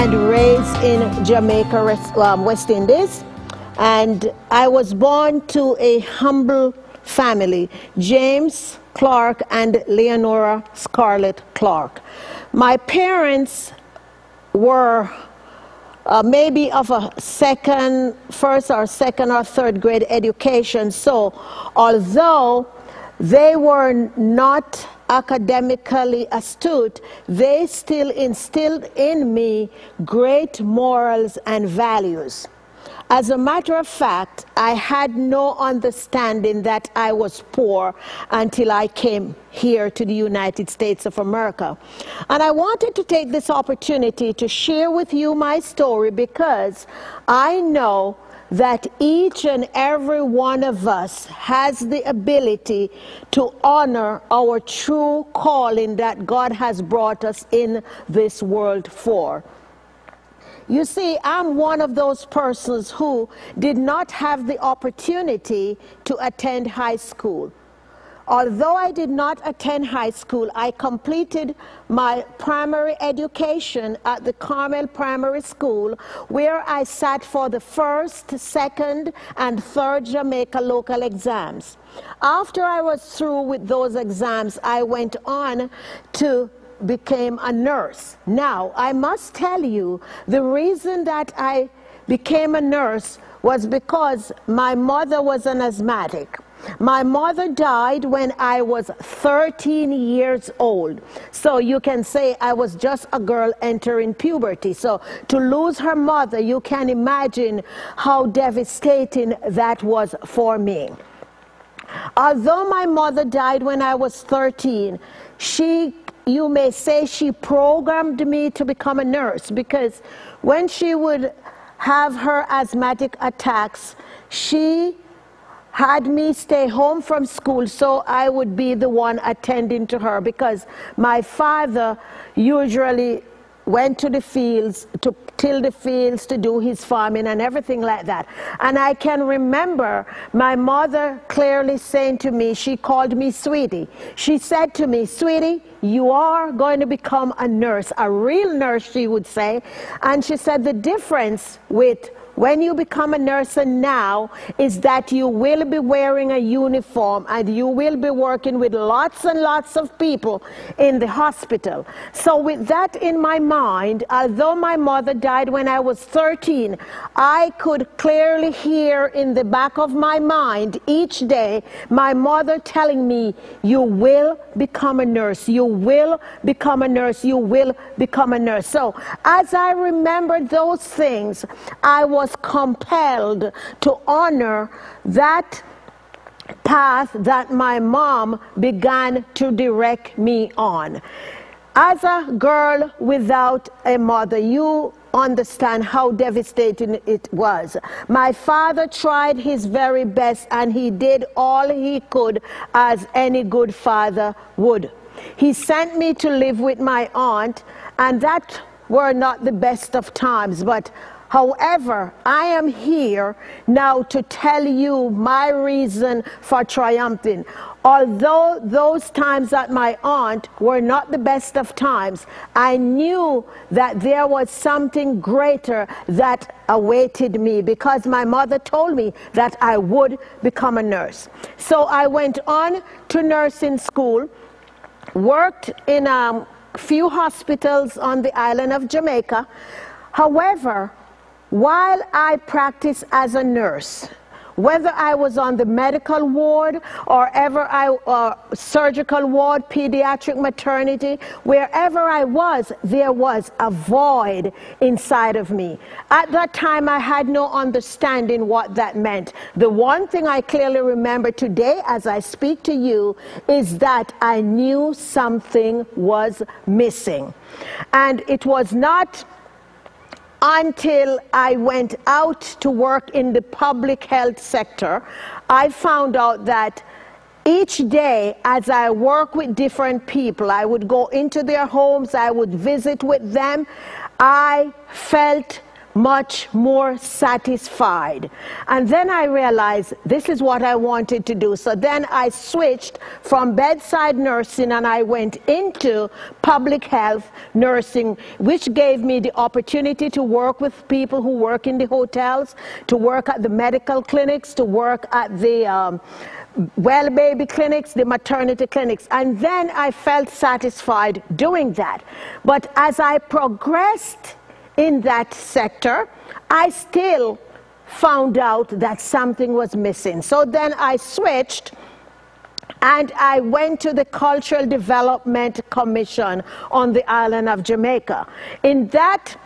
and raised in Jamaica, West Indies. And I was born to a humble family, James Clarke and Leonora Scarlett Clarke. My parents were maybe of a first or second or third grade education. So although they were not academically astute, they still instilled in me great morals and values. As a matter of fact, I had no understanding that I was poor until I came here to the United States of America. And I wanted to take this opportunity to share with you my story because I know that each and every one of us has the ability to honor our true calling that God has brought us in this world for. You see, I'm one of those persons who did not have the opportunity to attend high school. Although I did not attend high school, I completed my primary education at the Carmel Primary School, where I sat for the first, second, and third Jamaica local exams. After I was through with those exams, I went on to became a nurse. Now, I must tell you, the reason that I became a nurse was because my mother was an asthmatic. My mother died when I was 13 years old. So you can say I was just a girl entering puberty. So to lose her mother, you can imagine how devastating that was for me. Although my mother died when I was 13, you may say she programmed me to become a nurse, because when she would have her asthmatic attacks, she had me stay home from school so I would be the one attending to her, because my father usually went to the fields, to till the fields, to do his farming and everything like that. And I can remember my mother clearly saying to me, she called me sweetie. She said to me, sweetie, you are going to become a nurse, a real nurse, she would say. And she said the difference with when you become a nurse and now is that you will be wearing a uniform and you will be working with lots and lots of people in the hospital. So with that in my mind, although my mother died when I was 13, I could clearly hear in the back of my mind each day my mother telling me, you will become a nurse, you will become a nurse, you will become a nurse. So as I remembered those things, I was compelled to honor that path that my mom began to direct me on. As a girl without a mother, you understand how devastating it was. My father tried his very best and he did all he could, as any good father would. He sent me to live with my aunt, and that were not the best of times, but however, I am here now to tell you my reason for triumphing. Although those times at my aunt were not the best of times, I knew that there was something greater that awaited me, because my mother told me that I would become a nurse. So I went on to nursing school, worked in a few hospitals on the island of Jamaica. However, while I practiced as a nurse, whether I was on the medical ward or surgical ward, pediatric maternity, wherever I was, there was a void inside of me. At that time, I had no understanding what that meant. The one thing I clearly remember today as I speak to you is that I knew something was missing. And it was not until I went out to work in the public health sector, I found out that each day as I work with different people, I would go into their homes, I would visit with them, I felt much more satisfied. And then I realized this is what I wanted to do. So then I switched from bedside nursing and I went into public health nursing, which gave me the opportunity to work with people who work in the hotels, to work at the medical clinics, to work at the well baby clinics, the maternity clinics. And then I felt satisfied doing that. But as I progressed in that sector, I still found out that something was missing. So then I switched and I went to the Cultural Development Commission on the island of Jamaica. In that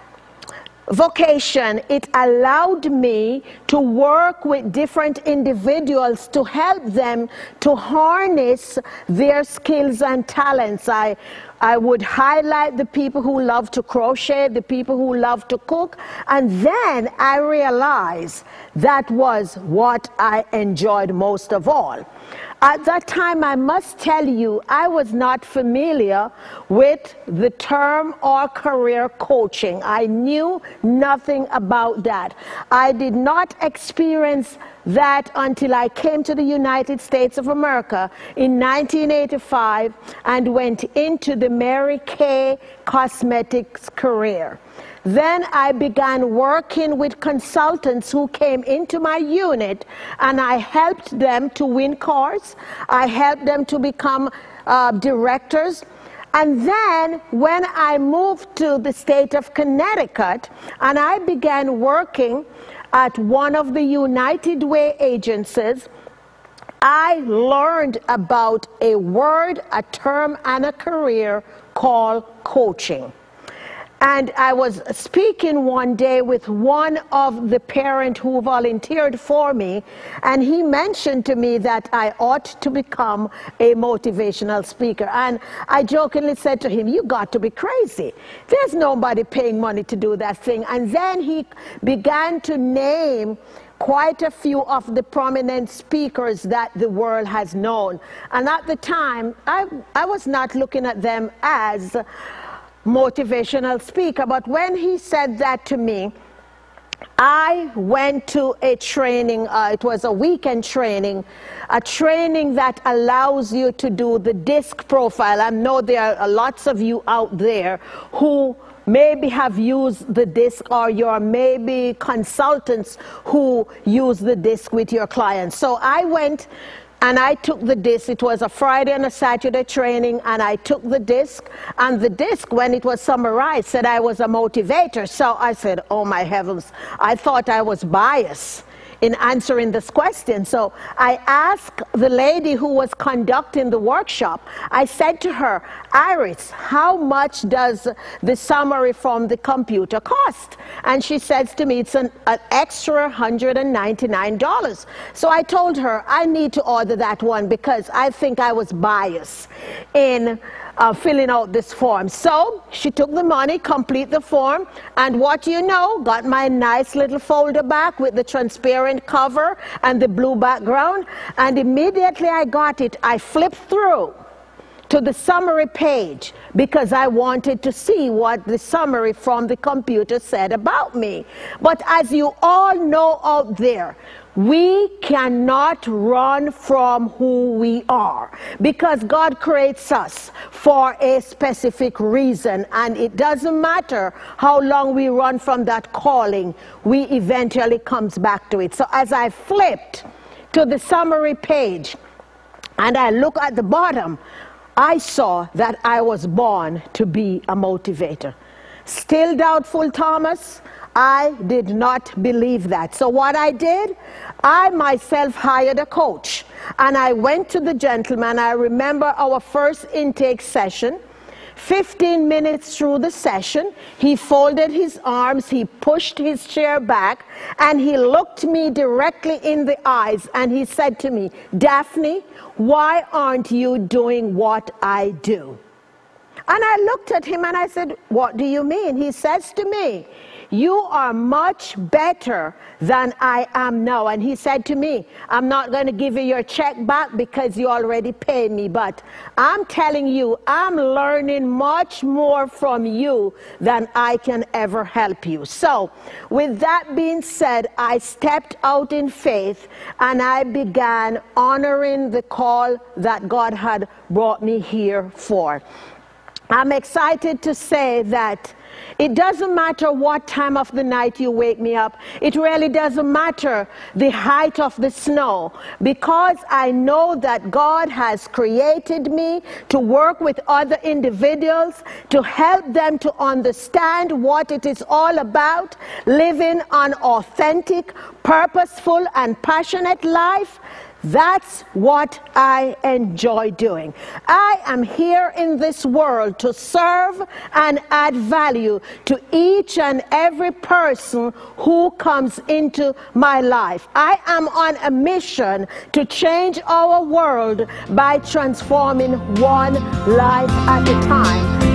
vocation, it allowed me to work with different individuals to help them to harness their skills and talents. I would highlight the people who love to crochet, the people who love to cook, and then I realized that was what I enjoyed most of all. At that time, I must tell you, I was not familiar with the term or career coaching. I knew nothing about that. I did not experience that until I came to the United States of America in 1985 and went into the Mary Kay Cosmetics career. Then I began working with consultants who came into my unit, and I helped them to win cars. I helped them to become directors. And then when I moved to the state of Connecticut and I began working at one of the United Way agencies, I learned about a word, a term, and a career called coaching. And I was speaking one day with one of the parents who volunteered for me, and he mentioned to me that I ought to become a motivational speaker. And I jokingly said to him, "You got to be crazy. There's nobody paying money to do that thing." And then he began to name quite a few of the prominent speakers that the world has known. And at the time, I was not looking at them as motivational speaker, but when he said that to me, I went to a training, it was a weekend training, a training that allows you to do the DISC profile. I know there are lots of you out there who maybe have used the DISC, or you're maybe consultants who use the DISC with your clients. So I went and I took the DISC. It was a Friday and a Saturday training, and I took the DISC. And the DISC, when it was summarized, said I was a motivator. So I said, oh my heavens, I thought I was biased in answering this question. So I asked the lady who was conducting the workshop, I said to her, "Iris, how much does the summary from the computer cost?" And she says to me, "It's an extra $199. So I told her, I need to order that one because I think I was biased in filling out this form. So she took the money, complete the form, and what you know, got my nice little folder back with the transparent cover and the blue background, and immediately I got it, I flipped through to the summary page because I wanted to see what the summary from the computer said about me. But as you all know out there, we cannot run from who we are because God creates us for a specific reason, and it doesn't matter how long we run from that calling, we eventually comes back to it. So as I flipped to the summary page and I look at the bottom, I saw that I was born to be a motivator. Still doubtful, Thomas? I did not believe that. So what I did, I myself hired a coach, and I went to the gentleman. I remember our first intake session. 15 minutes through the session, he folded his arms, he pushed his chair back, and he looked me directly in the eyes, and he said to me, "Daphne, why aren't you doing what I do?" And I looked at him and I said, "What do you mean?" He says to me, you are much better than I am now. And he said to me, I'm not going to give you your check back because you already paid me, but I'm telling you, I'm learning much more from you than I can ever help you. So with that being said, I stepped out in faith and I began honoring the call that God had brought me here for. I'm excited to say that it doesn't matter what time of the night you wake me up. It really doesn't matter the height of the snow, because I know that God has created me to work with other individuals, to help them to understand what it is all about, living an authentic, purposeful, and passionate life. That's what I enjoy doing. I am here in this world to serve and add value to each and every person who comes into my life. I am on a mission to change our world by transforming one life at a time.